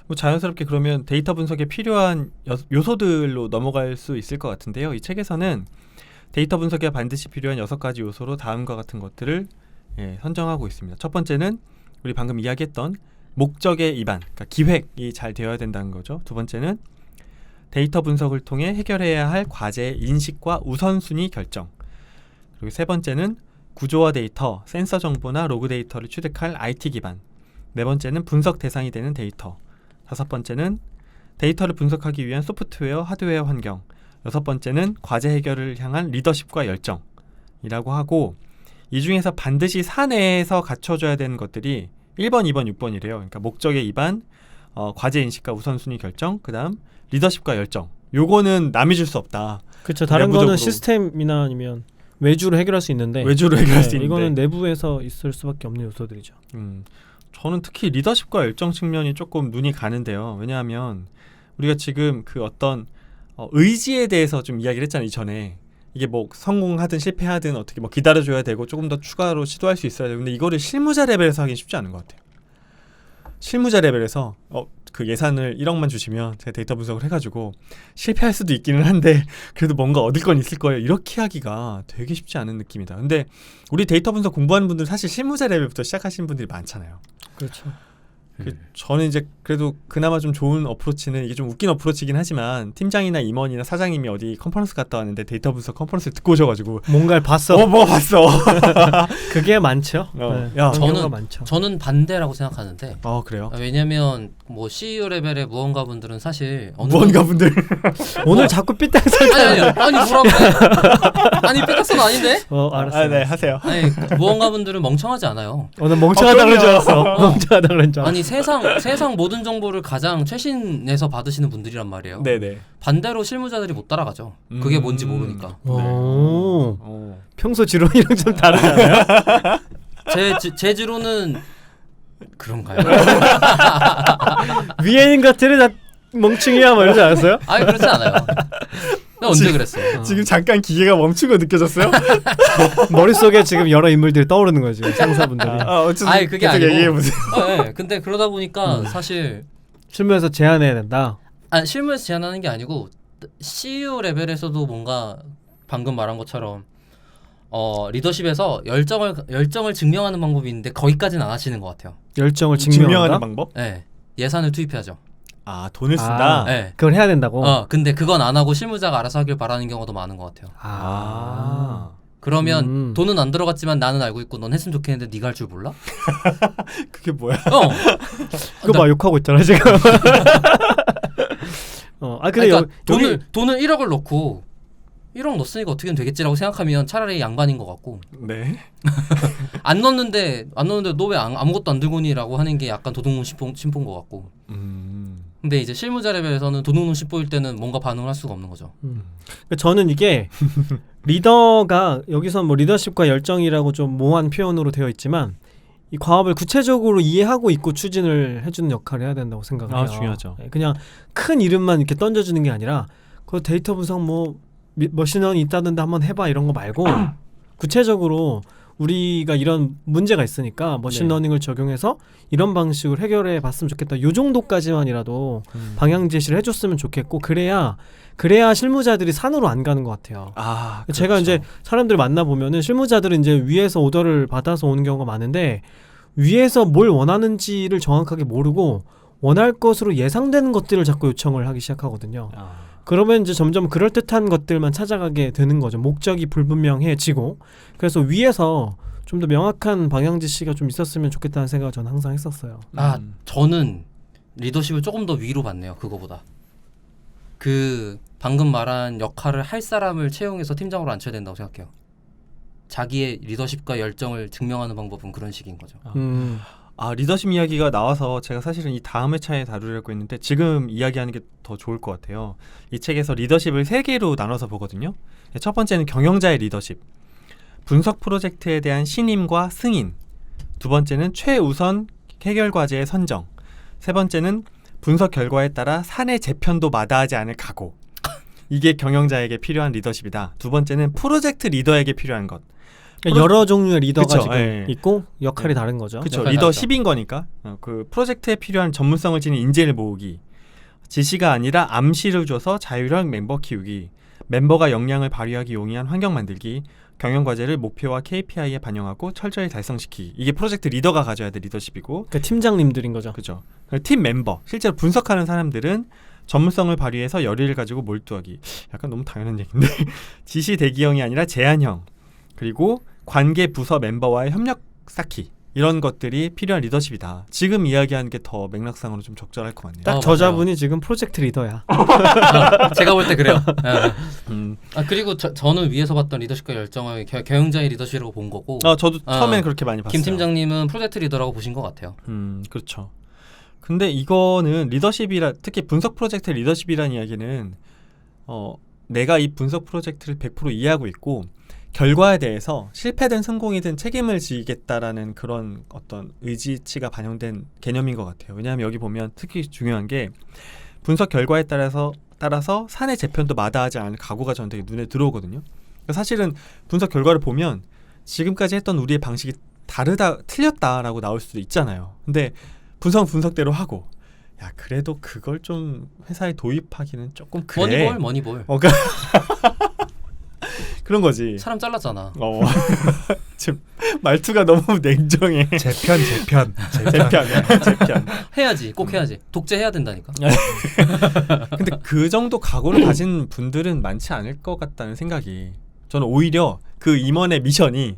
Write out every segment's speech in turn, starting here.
뭐 자연스럽게 그러면 데이터 분석에 필요한 요소들로 넘어갈 수 있을 것 같은데요. 이 책에서는 데이터 분석에 반드시 필요한 6가지 요소로 다음과 같은 것들을 선정하고 있습니다. 첫 번째는 우리 방금 이야기했던 목적의 입안, 그러니까 기획이 잘 되어야 된다는 거죠. 두 번째는 데이터 분석을 통해 해결해야 할 과제의 인식과 우선순위 결정. 그리고 세 번째는 구조화 데이터, 센서 정보나 로그 데이터를 취득할 IT 기반. 네 번째는 분석 대상이 되는 데이터. 다섯 번째는 데이터를 분석하기 위한 소프트웨어, 하드웨어 환경. 여섯 번째는 과제 해결을 향한 리더십과 열정이라고 하고, 이 중에서 반드시 사내에서 갖춰줘야 되는 것들이 1번, 2번, 6번이래요. 그러니까 목적의 입안, 과제 인식과 우선순위 결정, 그 다음 리더십과 열정. 요거는 남이 줄 수 없다. 그렇죠. 다른 내부적으로. 거는 시스템이나 아니면 외주로 해결할 수 있는데 외주로 해결할 수 있는데 이거는 내부에서 있을 수밖에 없는 요소들이죠. 저는 특히 리더십과 열정 측면이 조금 눈이 가는데요. 왜냐하면 우리가 지금 그 어떤 의지에 대해서 좀 이야기를 했잖아요. 이전에 이게 뭐 성공하든 실패하든 어떻게 뭐 기다려줘야 되고 조금 더 추가로 시도할 수 있어야 되고, 근데 이거를 실무자 레벨에서 하긴 쉽지 않은 것 같아요. 실무자 레벨에서 그 예산을 1억만 주시면 제가 데이터 분석을 해가지고 실패할 수도 있기는 한데 그래도 뭔가 얻을 건 있을 거예요, 이렇게 하기가 되게 쉽지 않은 느낌이다. 근데 우리 데이터 분석 공부하는 분들 사실 실무자 레벨부터 시작하시는 분들이 많잖아요. 그렇죠. 저는 이제 그래도 그나마 좀 좋은 어프로치는, 이게 좀 웃긴 어프로치긴 하지만, 팀장이나 임원이나 사장님이 어디 컨퍼런스 갔다 왔는데 데이터 분석 컨퍼런스 듣고 오셔가지고 뭔가를 봤어. 뭐 봤어. 그게 많죠. 야, 저는 반대라고 생각하는데. 그래요? 왜냐면 뭐 CEO 레벨의 무언가분들은 사실 무언가분들 오늘 자꾸 삐딱선. 아니 뭐라고? 아니 삐딱선 아닌데? 알았어요. 네, 하세요. 아니 무언가분들은 멍청하지 않아요. 오늘 멍청하다 그런 줄 알았어. 멍청하다 그런 줄 알았어. 아니 세상 모든 정보를 가장 최신에서 받으시는 분들이란 말이에요. 네네. 반대로 실무자들이 못 따라가죠. 그게 뭔지 모르니까. 평소 지론이랑 좀 다르지 않아요? 제 지론은 그런가요? 위에인 것들은 다 멍충이야 뭐 이러지 않았어요? 아니 그렇지 않아요. 나 언제 그랬어요? 지금 잠깐 기계가 멈춘 거 느껴졌어요? 머릿속에 지금 여러 인물들이 떠오르는 거지, 상사분들이. 아니 그게 아니고. 얘기해보세요. 네. 근데 그러다 보니까 사실 실무에서 제안해야 된다. 실무에서 제안하는 게 아니고 CEO 레벨에서도 뭔가 방금 말한 것처럼 리더십에서 열정을 증명하는 방법이 있는데 거기까지는 안 하시는 것 같아요. 열정을 증명하는 방법? 네. 예산을 투입해야죠. 돈을 쓴다? 네. 그걸 해야 된다고? 근데 그건 안 하고 실무자가 알아서 하길 바라는 경우가 더 많은 것 같아요. 그러면 돈은 안 들어갔지만 나는 알고 있고 넌 했으면 좋겠는데 네가 할 줄 몰라? 그게 뭐야? 그거 봐, 욕하고 있잖아 지금. 근데 그러니까 돈을 1억을 넣고 1억 넣었으니까 어떻게든 되겠지라고 생각하면 차라리 양반인 것 같고. 네. 안 넣었는데 너 왜 아무것도 안 들고니라고 하는 게 약간 도둑놈 심보인 것 같고. 근데 이제 실무자 레벨에서는 도둑놈 심보일 때는 뭔가 반응을 할 수가 없는 거죠. 저는 이게 리더가 여기서 뭐 리더십과 열정이라고 좀 모호한 표현으로 되어 있지만, 이 과업을 구체적으로 이해하고 있고 추진을 해주는 역할을 해야 된다고 생각을 해요. 중요하죠. 그냥 큰 이름만 이렇게 던져주는 게 아니라 그 데이터 분석 머신러닝 있다던데 한번 해봐 이런 거 말고 구체적으로 우리가 이런 문제가 있으니까 머신러닝을 적용해서 이런 방식으로 해결해 봤으면 좋겠다. 요 정도까지만이라도 방향 제시를 해줬으면 좋겠고, 그래야 실무자들이 산으로 안 가는 것 같아요. 제가 그렇죠. 이제 사람들 만나보면은 실무자들은 이제 위에서 오더를 받아서 오는 경우가 많은데, 위에서 뭘 원하는지를 정확하게 모르고 원할 것으로 예상되는 것들을 자꾸 요청을 하기 시작하거든요. 그러면 이제 점점 그럴듯한 것들만 찾아가게 되는 거죠. 목적이 불분명해지고. 그래서 위에서 좀 더 명확한 방향 지시가 좀 있었으면 좋겠다는 생각을 저는 항상 했었어요. 저는 리더십을 조금 더 위로 봤네요. 그거보다. 그 방금 말한 역할을 할 사람을 채용해서 팀장으로 앉혀야 된다고 생각해요. 자기의 리더십과 열정을 증명하는 방법은 그런 식인 거죠. 리더십 이야기가 나와서 제가 사실은 이 다음 회차에 다루려고 했는데 지금 이야기하는 게 더 좋을 것 같아요. 이 책에서 리더십을 3개로 나눠서 보거든요. 첫 번째는 경영자의 리더십, 분석 프로젝트에 대한 신임과 승인, 두 번째는 최우선 해결 과제의 선정, 세 번째는 분석 결과에 따라 사내 재편도 마다하지 않을 각오. 이게 경영자에게 필요한 리더십이다. 두 번째는 프로젝트 리더에게 필요한 것. 그러니까 여러 종류의 리더가 그쵸, 지금 예. 있고 역할이 다른 거죠. 그렇죠. 역할이 리더 다르죠. 10인 거니까 그 프로젝트에 필요한 전문성을 지닌 인재를 모으기, 지시가 아니라 암시를 줘서 자율형 멤버 키우기, 멤버가 역량을 발휘하기 용이한 환경 만들기, 경영 과제를 목표와 KPI에 반영하고 철저히 달성시키기. 이게 프로젝트 리더가 가져야 될 리더십이고, 그러니까 팀장님들인 거죠. 그죠. 팀 멤버, 실제로 분석하는 사람들은 전문성을 발휘해서 열의를 가지고 몰두하기. 약간 너무 당연한 얘기인데 지시 대기형이 아니라 제안형, 그리고 관계 부서 멤버와의 협력 쌓기, 이런 것들이 필요한 리더십이다. 지금 이야기하는 게 더 맥락상으로 좀 적절할 것 같네요. 딱 맞아요. 저자분이 지금 프로젝트 리더야. 제가 볼 때 그래요. 예. 음. 그리고 저는 위에서 봤던 리더십과 열정을 경영자의 리더십이라고 본 거고 저도 처음에는 그렇게 많이 봤어요. 김 팀장님은 프로젝트 리더라고 보신 것 같아요. 그렇죠. 근데 이거는 리더십이라, 특히 분석 프로젝트 리더십이라는 이야기는 내가 이 분석 프로젝트를 100% 이해하고 있고 결과에 대해서 실패든 성공이든 책임을 지겠다라는 그런 어떤 의지치가 반영된 개념인 것 같아요. 왜냐하면 여기 보면 특히 중요한 게 분석 결과에 따라서 사내 재편도 마다하지 않을 각오가 저는 되게 눈에 들어오거든요. 그러니까 사실은 분석 결과를 보면 지금까지 했던 우리의 방식이 틀렸다라고 나올 수도 있잖아요. 근데 분석대로 하고, 야 그래도 그걸 좀 회사에 도입하기는 조금 그래. 머니볼. 그러니까 그런 거지. 사람 잘랐잖아. 지금 말투가 너무 냉정해. 재편. 재편. 해야지. 꼭 해야지. 독재해야 된다니까. 근데 그 정도 각오를 가진 분들은 많지 않을 것 같다는 생각이, 저는 오히려 그 임원의 미션이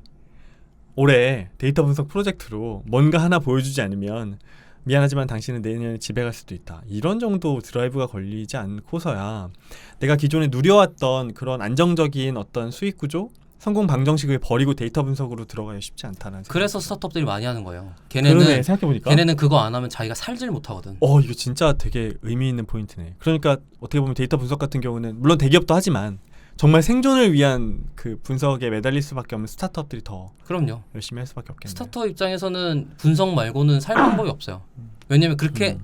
올해 데이터 분석 프로젝트로 뭔가 하나 보여주지 않으면 미안하지만 당신은 내년에 집에 갈 수도 있다, 이런 정도 드라이브가 걸리지 않고서야 내가 기존에 누려왔던 그런 안정적인 어떤 수익 구조, 성공 방정식을 버리고 데이터 분석으로 들어가기 쉽지 않다는. 그래서 스타트업들이 많이 하는 거예요. 그러네, 생각해보니까. 걔네는 그거 안 하면 자기가 살질 못하거든. 이거 진짜 되게 의미 있는 포인트네. 그러니까 어떻게 보면 데이터 분석 같은 경우는 물론 대기업도 하지만 정말 생존을 위한 그 분석에 매달릴 수밖에 없는 스타트업들이 더 그럼요. 열심히 할 수밖에 없겠네요. 스타트업 입장에서는 분석 말고는 살 방법이 없어요. 왜냐면 그렇게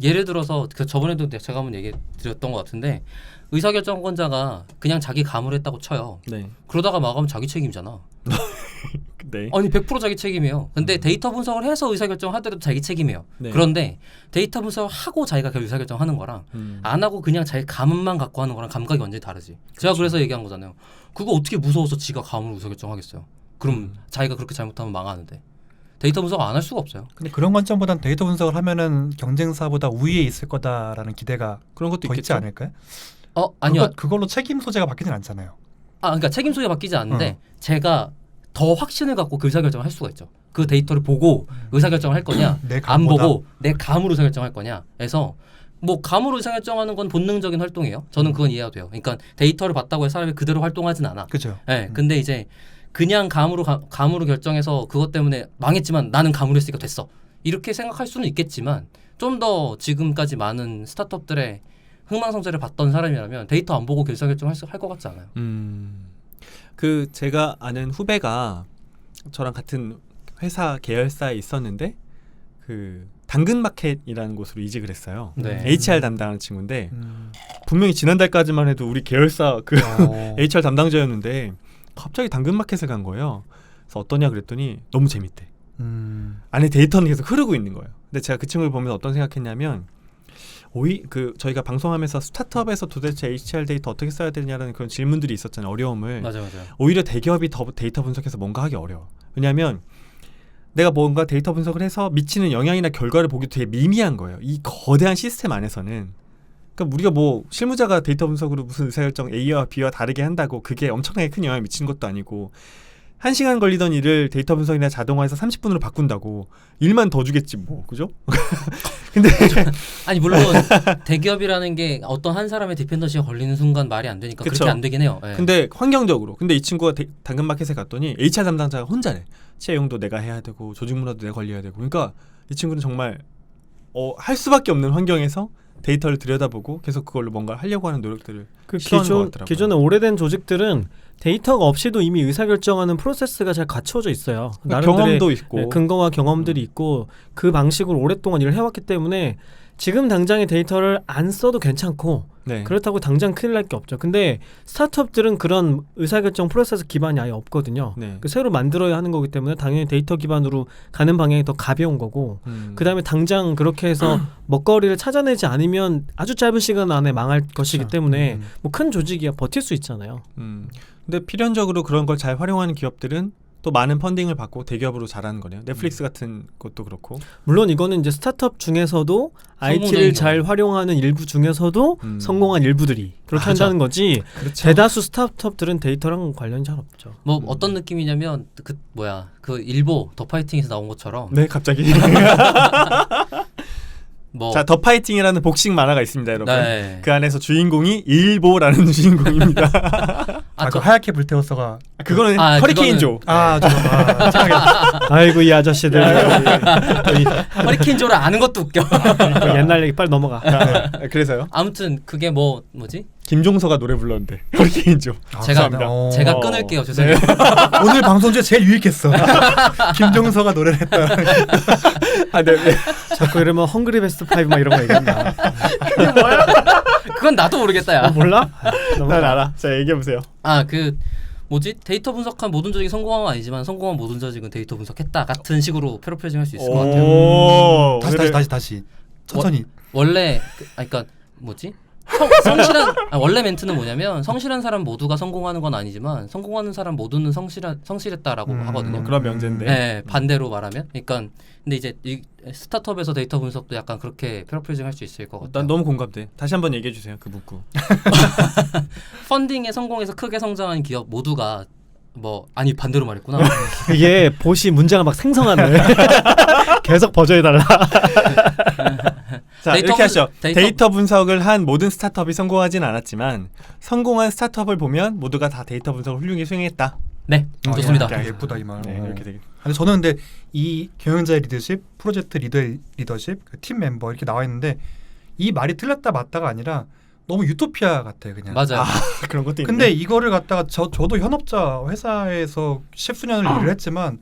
예를 들어서 저번에도 제가 한번 얘기 드렸던 것 같은데, 의사결정권자가 그냥 자기 감으로 했다고 쳐요. 네. 그러다가 마감은 자기 책임이잖아. 네. 아니 100% 자기 책임이에요. 근데 데이터 분석을 해서 의사결정을 하더라도 자기 책임이에요. 네. 그런데 데이터 분석을 하고 자기가 그 의사결정하는 거랑 안 하고 그냥 자기 감만 갖고 하는 거랑 감각이 완전히 다르지. 제가 그래서 얘기한 거잖아요. 그거 어떻게 무서워서 지가 감으로 의사결정하겠어요. 그럼 자기가 그렇게 잘못하면 망하는데. 데이터 분석 안 할 수가 없어요. 근데 그런 관점보단 데이터 분석을 하면은 경쟁사보다 우위에 있을 거다라는 기대가 그런 것도 더 있지 있겠죠. 않을까요? 아니요. 그걸로 책임 소재가 바뀌진 않잖아요. 그러니까 책임 소재가 바뀌지 않는데 제가 더 확신을 갖고 그 의사결정을 할 수가 있죠. 그 데이터를 보고 의사결정을 할 거냐, 내 안 감보다? 보고 내 감으로 의사결정할 거냐 해서, 뭐 감으로 의사결정하는 건 본능적인 활동이에요. 저는 그건 이해가 돼요. 그러니까 데이터를 봤다고 해서 사람이 그대로 활동하진 않아. 그죠. 네, 근데 이제 그냥 감으로 결정해서 그것 때문에 망했지만 나는 감으로 했으니까 됐어, 이렇게 생각할 수는 있겠지만, 좀 더 지금까지 많은 스타트업들의 흥망성쇠를 봤던 사람이라면 데이터 안 보고 의사결정할 것 같지 않아요. 그 제가 아는 후배가 저랑 같은 회사 계열사에 있었는데 그 당근마켓이라는 곳으로 이직을 했어요. 네. HR 담당하는 친구인데 분명히 지난달까지만 해도 우리 계열사 그 HR 담당자였는데 갑자기 당근마켓을 간 거예요. 그래서 어떠냐 그랬더니 너무 재밌대. 안에 데이터는 계속 흐르고 있는 거예요. 근데 제가 그 친구를 보면서 어떤 생각했냐면, 저희가 방송하면서 스타트업에서 도대체 HR 데이터 어떻게 써야 되냐라는 그런 질문들이 있었잖아요. 어려움을. 맞아요. 오히려 대기업이 더 데이터 분석해서 뭔가 하기 어려워. 왜냐하면 내가 뭔가 데이터 분석을 해서 미치는 영향이나 결과를 보기도 되게 미미한 거예요. 이 거대한 시스템 안에서는. 그러니까 우리가 뭐 실무자가 데이터 분석으로 무슨 의사결정 A와 B와 다르게 한다고 그게 엄청나게 큰 영향을 미치는 것도 아니고, 1시간 걸리던 일을 데이터 분석이나 자동화해서 30분으로 바꾼다고 일만 더 주겠지 뭐. 그죠? 근데 아니 물론 대기업이라는 게 어떤 한 사람의 디펜던시가 걸리는 순간 말이 안 되니까 그쵸. 그렇게 안 되긴 해요. 네. 근데 환경적으로. 근데 이 친구가 당근마켓에 갔더니 HR 담당자가 혼자래. 채용도 내가 해야 되고 조직 문화도 내가 관리해야 되고. 그러니까 이 친구는 정말 할 수밖에 없는 환경에서 데이터를 들여다보고 계속 그걸로 뭔가 하려고 하는 노력들을 그 시도하는 것 같더라고요. 기존의 오래된 조직들은 데이터가 없이도 이미 의사결정하는 프로세스가 잘 갖춰져 있어요. 나름대로의 경험도 있고 네, 근거와 경험들이 있고 그 방식으로 오랫동안 일을 해왔기 때문에 지금 당장의 데이터를 안 써도 괜찮고 네. 그렇다고 당장 큰일 날 게 없죠. 근데 스타트업들은 그런 의사결정 프로세스 기반이 아예 없거든요. 네. 그 새로 만들어야 하는 거기 때문에 당연히 데이터 기반으로 가는 방향이 더 가벼운 거고 그다음에 당장 그렇게 해서 먹거리를 찾아내지 않으면 아주 짧은 시간 안에 망할 것이기 때문에 뭐 큰 조직이야 버틸 수 있잖아요. 근데 필연적으로 그런 걸 잘 활용하는 기업들은 또 많은 펀딩을 받고 대기업으로 자라는 거네요. 넷플릭스 같은 것도 그렇고. 물론 이거는 이제 스타트업 중에서도 IT를 잘 활용하는 일부 중에서도 성공한 일부들이 그렇게 맞아. 한다는 거지. 그렇죠. 대다수 스타트업들은 데이터랑 관련이 잘 없죠. 뭐 어떤 느낌이냐면 그 일보 더 파이팅에서 나온 것처럼 네, 갑자기. 뭐 자, 더 파이팅이라는 복식 만화가 있습니다, 여러분. 네. 그 안에서 주인공이 일보라는 주인공입니다. 그 하얗게 불태웠어가. 그거는 허리케인조. 아이고 이 아저씨들. 허리케인조를 아는 것도 웃겨. 그 옛날 얘기 빨리 넘어가. 그래서요? 아무튼 그게 뭐지? 김종서가 노래 불렀는데 허리케인조. 제가 끊을게요. 죄송해요. 오늘 방송 중에 제일 유익했어. 김종서가 노래를 했다. 아, 네. 자꾸 이러면 헝그리 베스트 5 막 이런 거 얘기한다. 그건 나도 모르겠다 야. 몰라? 난 알아. 자, 얘기해 보세요. 데이터 분석한 모든 조직이 성공한 건 아니지만 성공한 모든 조직은 데이터 분석했다 같은 식으로 패러프레이징 할 수 있을 것 같아요. 다시 천천히. 원래 그러니까 뭐지? 성실한 원래 멘트는 뭐냐면 성실한 사람 모두가 성공하는 건 아니지만 성공하는 사람 모두는 성실했다라고 하거든요. 그런 명제인데. 네, 반대로 말하면. 그러니까 근데 이제 이 스타트업에서 데이터 분석도 약간 그렇게 패러프레이징 할 수 있을 것 같아요. 난 너무 공감돼. 다시 한번 얘기해 주세요. 그 문구. 펀딩에 성공해서 크게 성장한 기업 모두가 반대로 말했구나. 이게 보시 문제가 막 생성하네. 계속 버전해달라. 자, 이렇게 하시죠. 데이터 분석을 한 모든 스타트업이 성공하진 않았지만 성공한 스타트업을 보면 모두가 다 데이터 분석을 훌륭히 수행했다. 네, 좋습니다. 예쁘다 이 말. 네, 이렇게 되게. 근데 저는 근데 이 경영자의 리더십, 프로젝트 리더십, 팀 멤버 이렇게 나와 있는데 이 말이 틀렸다 맞다가 아니라 너무 유토피아 같아요, 그냥. 맞아요. 그런 것도 있네. 근데 이거를 갖다가 저도 현업자 회사에서 10수년을 일을 했지만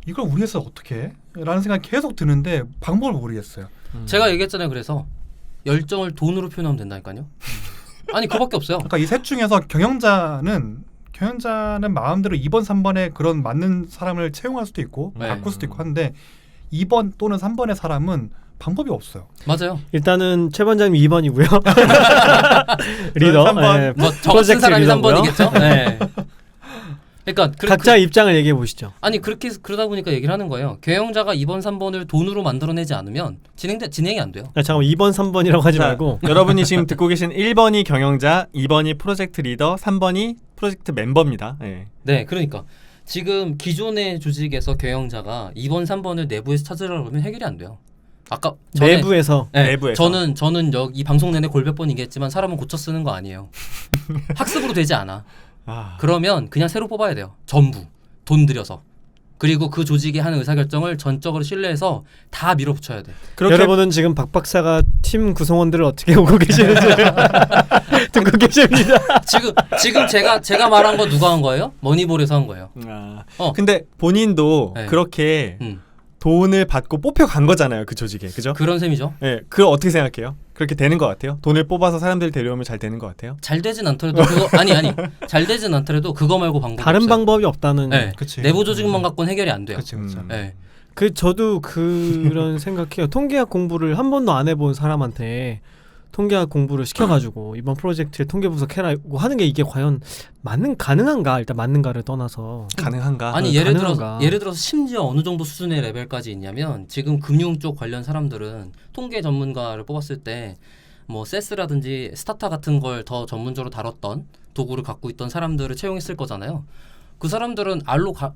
이걸 우리 회사 어떻게 해? 라는 생각이 계속 드는데 방법을 모르겠어요. 제가 얘기했잖아요. 그래서 열정을 돈으로 표현하면 된다니까요. 아니 그밖에 없어요. 그러니까 이 셋 중에서 경영자는 마음대로 2번, 3번에 그런 맞는 사람을 채용할 수도 있고 네. 바꿀 수도 있고 하는데 2번 또는 3번의 사람은 방법이 없어요. 맞아요. 일단은 최 반장님 2번이고요. 리더. 3번. 뭐 적은 사람이 리더고요. 3번이겠죠. 네. 그러니까 각자 입장을 얘기해 보시죠. 아니 그렇게 그러다 보니까 얘기를 하는 거예요. 경영자가 2번, 3번을 돈으로 만들어내지 않으면 진행이 안 돼요. 잠깐만 2번, 3번이라고 하지 자, 말고 여러분이 지금 듣고 계신 1번이 경영자, 2번이 프로젝트 리더, 3번이 프로젝트 멤버입니다. 네. 네, 그러니까 지금 기존의 조직에서 경영자가 2번, 3번을 내부에서 찾으려고 하면 해결이 안 돼요. 아까 내부에서 네, 내부에서. 저는 이 방송 내내 골몇 번 얘기했지만 사람은 고쳐 쓰는 거 아니에요. 학습으로 되지 않아. 그러면 그냥 새로 뽑아야 돼요. 전부 돈 들여서. 그리고 그 조직이 하는 의사결정을 전적으로 신뢰해서 다 밀어붙여야 돼. 여러분은 지금 박 박사가 팀 구성원들을 어떻게 보고 계시는지 듣고 계십니다. 지금 제가 말한 거 누가 한 거예요? 머니볼에서 한 거예요. 근데 본인도 네. 그렇게 돈을 받고 뽑혀간 거잖아요. 그 조직에. 그죠? 그런 셈이죠. 네, 그걸 어떻게 생각해요? 그렇게 되는 것 같아요? 돈을 뽑아서 사람들 데려오면 잘 되는 것 같아요? 잘 되진 않더라도 아니 잘 되진 않더라도 그거 말고 방법이 다른 없어요. 방법이 없다는. 네. 그치. 내부 조직만 갖고는 해결이 안 돼요. 그렇지. 네. 저도 그런 생각해요. 통계학 공부를 한 번도 안 해본 사람한테 통계학 공부를 시켜가지고 이번 프로젝트에 통계 분석해라고 하는 게 이게 과연 가능한가? 일단 맞는가를 떠나서 가능한가? 아니 가능한가? 예를 들어서 심지어 어느 정도 수준의 레벨까지 있냐면 지금 금융 쪽 관련 사람들은 통계 전문가를 뽑았을 때 뭐 세스라든지 스타타 같은 걸 더 전문적으로 다뤘던 도구를 갖고 있던 사람들을 채용했을 거잖아요. 그 사람들은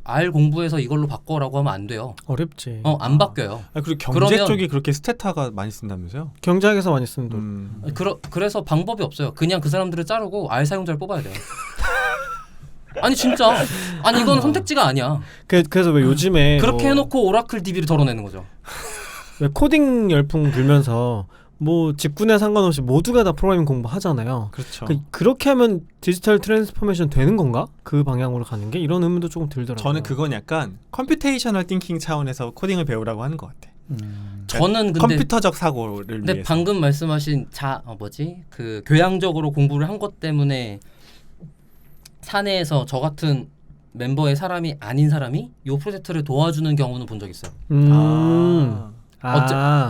알 공부해서 이걸로 바꿔라고 하면 안 돼요. 어렵지. 안 바뀌어요. 그리고 경제 그러면- 쪽이 그렇게 스테타가 많이 쓴다면서요? 경제학에서 많이 쓰는 돈. 그래서 방법이 없어요. 그냥 그 사람들을 자르고 알 사용자를 뽑아야 돼요. 아니 진짜 이건 선택지가 아니야. 그래서 왜 요즘에 그렇게 뭐 해놓고 오라클 DB를 덜어내는 거죠. 왜 코딩 열풍 불면서 뭐 직군에 상관없이 모두가 다 프로그래밍 공부하잖아요. 그렇죠. 그렇게 하면 디지털 트랜스포메이션 되는 건가? 그 방향으로 가는 게 이런 의문도 조금 들더라고요. 저는 그건 약간 컴퓨테이셔널 띵킹 차원에서 코딩을 배우라고 하는 것 같아. 저는 근데 컴퓨터적 사고를 근데 위해서. 방금 말씀하신 그 교양적으로 공부를 한 것 때문에 사내에서 저 같은 멤버의 사람이 아닌 사람이 이 프로젝트를 도와주는 경우는 본 적 있어요.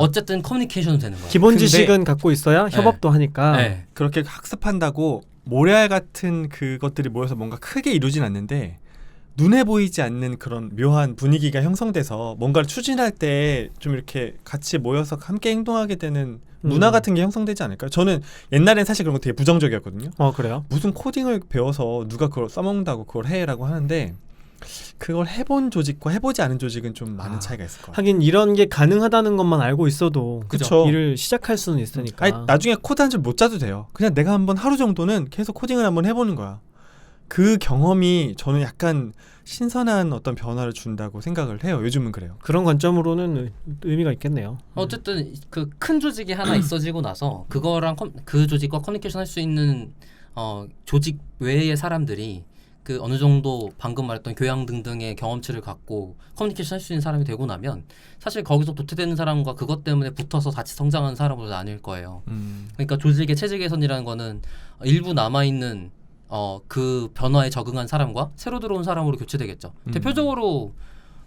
어쨌든 커뮤니케이션은 되는 거예요. 기본 근데- 지식은 갖고 있어야 협업도 하니까. 네. 그렇게 학습한다고 모래알 같은 그것들이 모여서 뭔가 크게 이루진 않는데 눈에 보이지 않는 그런 묘한 분위기가 형성돼서 뭔가를 추진할 때 좀 이렇게 같이 모여서 함께 행동하게 되는 문화 같은 게 형성되지 않을까요? 저는 옛날엔 사실 그런 거 되게 부정적이었거든요. 그래요? 무슨 코딩을 배워서 누가 그걸 써먹는다고 그걸 해라고 하는데 그걸 해본 조직과 해보지 않은 조직은 좀 많은 차이가 있을 것 같아요. 하긴 이런 게 가능하다는 것만 알고 있어도 그쵸. 일을 시작할 수는 있으니까. 아니, 나중에 코드 한 줄 못 짜도 돼요. 그냥 내가 한번 하루 정도는 계속 코딩을 한번 해보는 거야. 그 경험이 저는 약간 신선한 어떤 변화를 준다고 생각을 해요. 요즘은 그래요. 그런 관점으로는 의미가 있겠네요. 어쨌든 그 큰 조직이 하나 있어지고 나서 그거랑 그 조직과 커뮤니케이션 할 수 있는 조직 외의 사람들이 그 어느 정도 방금 말했던 교양 등등의 경험치를 갖고 커뮤니케이션 할 수 있는 사람이 되고 나면 사실 거기서 도태되는 사람과 그것 때문에 붙어서 같이 성장하는 사람으로 나뉠 거예요. 그러니까 조직의 체질 개선이라는 거는 일부 남아있는 그 변화에 적응한 사람과 새로 들어온 사람으로 교체되겠죠. 대표적으로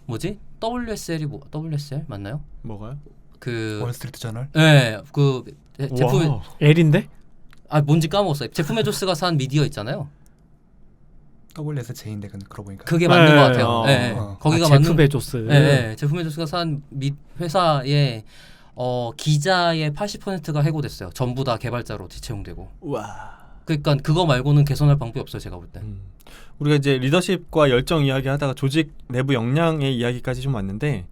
뭐지? WSL 맞나요? 뭐가요? 그 월스트리트 저널. 네, 그 제품 와. L인데? 뭔지 까먹었어요. 제품의 조스가 산 미디어 있잖아요. WSJ인데 그러고 보니까. 그게 맞는 네, 것 같아요. 어. 네, 거기가 제프 맞는. 베조스. 네, 제품의 조스가 산 회사의 기자의 80%가 해고됐어요. 전부 다 개발자로 재채용되고. 와. 그러니까 그거 말고는 개선할 방법이 없어요. 제가 볼 때. 우리가 이제 리더십과 열정 이야기하다가 조직 내부 역량의 이야기까지 좀 왔는데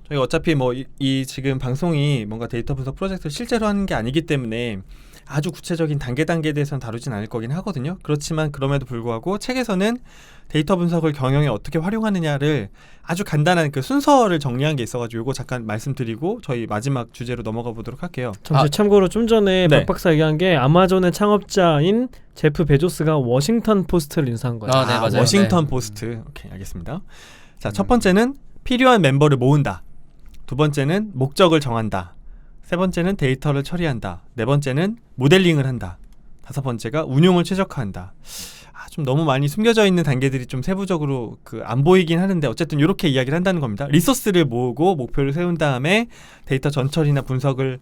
저희가 어차피 뭐 이 지금 방송이 뭔가 데이터 분석 프로젝트를 실제로 하는 게 아니기 때문에 아주 구체적인 단계에 대해서는 다루진 않을 거긴 하거든요. 그렇지만 그럼에도 불구하고 책에서는 데이터 분석을 경영에 어떻게 활용하느냐를 아주 간단한 그 순서를 정리한 게 있어가지고 이거 잠깐 말씀드리고 저희 마지막 주제로 넘어가 보도록 할게요. 잠시 참고로 좀 전에 네. 박 박사 얘기한 게 아마존의 창업자인 제프 베조스가 워싱턴 포스트를 인수한 거예요. 네, 맞아요. 워싱턴 네. 포스트. 오케이, 알겠습니다. 자, 첫 번째는 필요한 멤버를 모은다. 두 번째는 목적을 정한다. 세 번째는 데이터를 처리한다. 네 번째는 모델링을 한다. 다섯 번째가 운용을 최적화한다. 좀 너무 많이 숨겨져 있는 단계들이 좀 세부적으로 안 보이긴 하는데 어쨌든 이렇게 이야기를 한다는 겁니다. 리소스를 모으고 목표를 세운 다음에 데이터 전처리나 분석을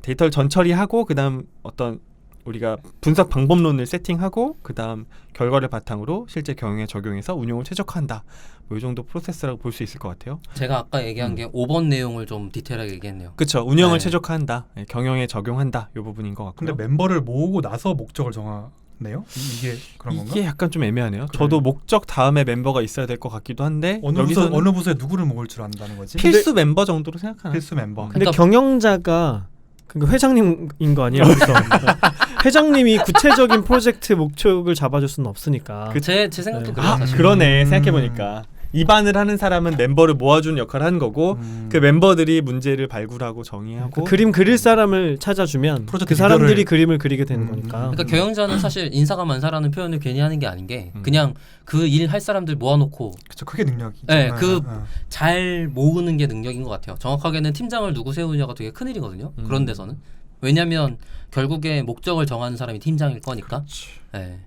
데이터를 전처리하고 그다음 어떤 우리가 분석 방법론을 세팅하고 그다음 결과를 바탕으로 실제 경영에 적용해서 운용을 최적화한다. 뭐 이 정도 프로세스라고 볼 수 있을 것 같아요. 제가 아까 얘기한 게 5번 내용을 좀 디테일하게 얘기했네요. 그렇죠. 운영을 네. 최적화한다. 경영에 적용한다. 이 부분인 것 같고요. 근데 멤버를 모으고 나서 목적을 정하네요. 이게 그런 건가? 이게 약간 좀 애매하네요. 그래요? 저도 목적 다음에 멤버가 있어야 될 것 같기도 한데 어느 부서에 누구를 모을 줄 안다는 거지? 필수 멤버 정도로 생각하나? 필수 멤버. 근데 그러니까- 경영자가 회장님인 거 아니에요? 그래서 회장님이 구체적인 프로젝트 목적을 잡아줄 수는 없으니까. 제 생각도 네. 그래요. 사실. 그러네. 생각해보니까 입안을 하는 사람은 멤버를 모아주는 역할을 하는 거고 그 멤버들이 문제를 발굴하고 정의하고 그림 그릴 사람을 찾아주면 프로젝트 그 사람들이 리더를- 그림을 그리게 되는 거니까. 그러니까 경영자는 사실 인사가 많사라는 표현을 괜히 하는 게 아닌 게 음. 그냥 그 일 할 사람들 모아놓고 그렇죠. 그게 능력이죠. 네, 잘 모으는 게 능력인 것 같아요. 정확하게는 팀장을 누구 세우느냐가 되게 큰일이거든요. 그런 데서는. 왜냐하면 결국에 목적을 정하는 사람이 팀장일 거니까. 네.